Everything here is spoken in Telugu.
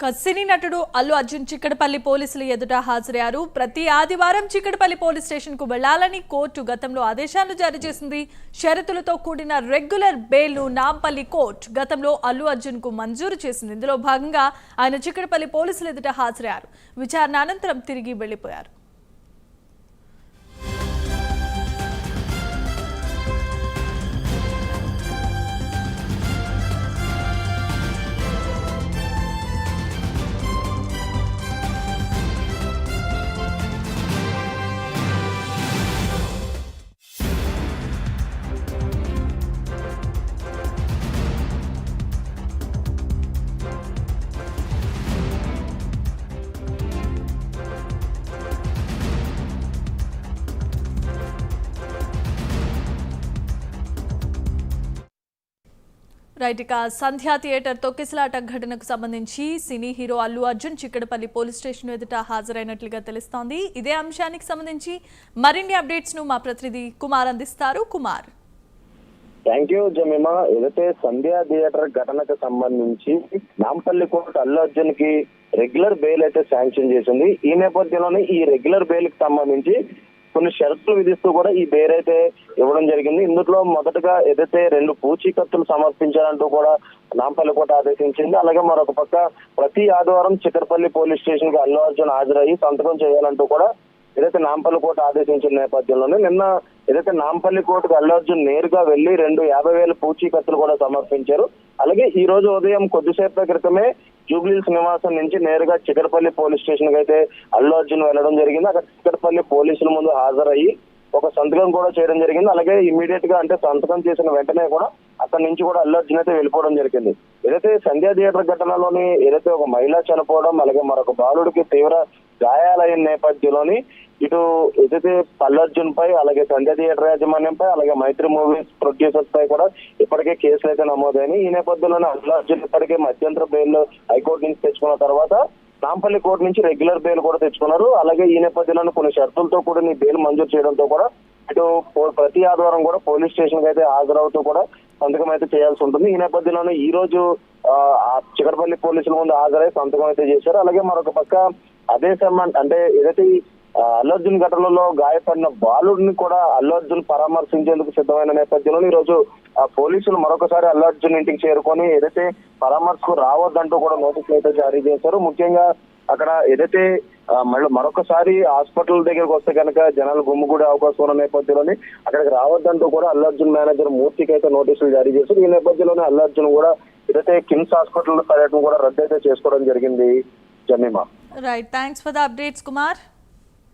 సినీ నటుడు అల్లు అర్జున్ చిక్కడపల్లి పోలీసులు ఎదుట హాజరయ్యారు. ప్రతి ఆదివారం చిక్కడపల్లి పోలీస్ స్టేషన్ కు వెళ్లాలని కోర్టు గతంలో ఆదేశాలు జారీ చేసింది. షరతులతో కూడిన రెగ్యులర్ బెయిల్ ను నాంపల్లి కోర్టు గతంలో అల్లు అర్జున్ కు మంజూరు చేసింది. ఇందులో భాగంగా ఆయన చిక్కడపల్లి పోలీసులు ఎదుట హాజరయ్యారు. విచారణ అనంతరం తిరిగి వెళ్లిపోయారు. రైట్, ఇక సంధ్యా థియేటర్ తొక్కిసలాట ఘటనకు సంబంధించి cine hero Allu Arjun Chikkadpally police station ఎదుట హాజరైనట్లుగా తెలుస్తోంది. ఇదే అంశానికి సంబంధించి మరిన్ని అప్డేట్స్ ను మా ప్రతినిధి కుమార్ అందిస్తారు. కుమార్. Thank you Jemima. ఏదైతే సంధ్యా థియేటర్ ఘటనకు సంబంధించి నాంపల్లి కోర్టు అల్లు అర్జున్ కి రెగ్యులర్ బెయిల్ అయితే శాంక్షన్ చేసింది. ఈ నేపథ్యంలోనే ఈ రెగ్యులర్ బెయిల్ కి సంబంధించి కొన్ని షరతులు విధిస్తూ కూడా ఈ బెయిల్ అయితే ఇవ్వడం జరిగింది. ఇందులో మొదటగా ఏదైతే 2 పూచీకత్తులు సమర్పించాలంటూ కూడా నాంపల్లి కోర్టు ఆదేశించింది. అలాగే మరొక పక్క ప్రతి ఆదివారం చిక్కడపల్లి పోలీస్ స్టేషన్ కి అల్లు అర్జున్ హాజరయ్యి సంతకం చేయాలంటూ కూడా ఏదైతే నాంపల్లి కోర్టు ఆదేశించిన నేపథ్యంలోనే నిన్న ఏదైతే నాంపల్లి కోర్టుకు అల్లు అర్జున్ నేరుగా వెళ్లి 50,000 పూచీకత్తులు కూడా సమర్పించారు. అలాగే ఈ రోజు ఉదయం కొద్దిసేపటి క్రితమే జూబ్లీహిల్స్ నివాసం నుంచి నేరుగా చిక్కడపల్లి పోలీస్ స్టేషన్ కి అయితే అల్లు అర్జున్ వెళ్లడం జరిగింది. అక్కడ చిక్కడపల్లి పోలీసుల ముందు హాజరయ్యి ఒక సంతకం కూడా చేయడం జరిగింది. అలాగే ఇమీడియట్ గా అంటే సంతకం చేసిన వెంటనే కూడా అక్కడి నుంచి కూడా అల్లు అర్జున్ అయితే వెళ్ళిపోవడం జరిగింది. ఏదైతే సంధ్యా థియేటర్ ఘటనలోని ఏదైతే ఒక మహిళ చనిపోవడం అలాగే మరొక బాలుడికి తీవ్ర గాయాలైన నేపథ్యంలోని ఇటు ఏదైతే అల్లు అర్జున్ పై అలాగే సంధ్యా థియేటర్ యాజమాన్యంపై అలాగే మైత్రి మూవీస్ ప్రొడ్యూసర్స్ పై కూడా ఇప్పటికే కేసులు అయితే నమోదైనాయి. ఈ నేపథ్యంలోనే అల్లు అర్జున్ ఇప్పటికే మధ్యంతర బెయిల్ హైకోర్టు నుంచి తెచ్చుకున్న తర్వాత నాంపల్లి కోర్టు నుంచి రెగ్యులర్ బెయిల్ కూడా తెచ్చుకున్నారు. అలాగే ఈ నేపథ్యంలో కొన్ని షరతులతో కూడా ఈ బెయిల్ మంజూరు చేయడంతో కూడా ఇటు ప్రతి ఆదివారం కూడా పోలీస్ స్టేషన్ కి అయితే హాజరవుతూ కూడా సంతకం అయితే చేయాల్సి ఉంటుంది. ఈ నేపథ్యంలోనే ఈ రోజు చిక్కడపల్లి పోలీసుల ముందు హాజరై సంతకం అయితే చేశారు. అలాగే మరొక పక్క అదే అంటే ఏదైతే అల్లు అర్జున్ ఘటనలో గాయపడిన బాలుడిని కూడా అల్లు అర్జున్ పరామర్శించేందుకు సిద్ధమైన నేపథ్యంలో ఈ రోజు పోలీసులు మరొకసారి అల్లు అర్జున్ ఇంటికి చేరుకొని ఏదైతే పరామర్శకు రావద్దంటూ కూడా నోటీసులు అయితే జారీ చేశారు. ముఖ్యంగా అక్కడ ఏదైతే మరొకసారి హాస్పిటల్ దగ్గరకు వస్తే కనుక జనాలు గుమ్ముగూడే అవకాశం ఉన్న నేపథ్యంలోనే అక్కడికి రావద్దంటూ కూడా అల్లు అర్జున్ మేనేజర్ మూర్తికి అయితే నోటీసులు జారీ చేశారు. ఈ నేపథ్యంలోనే అల్లు అర్జున్ కూడా ఏదైతే కిమ్స్ హాస్పిటల్ పర్యటన కూడా రద్దు అయితే చేసుకోవడం జరిగింది. Jemimah. Right, thanks for the updates Kumar.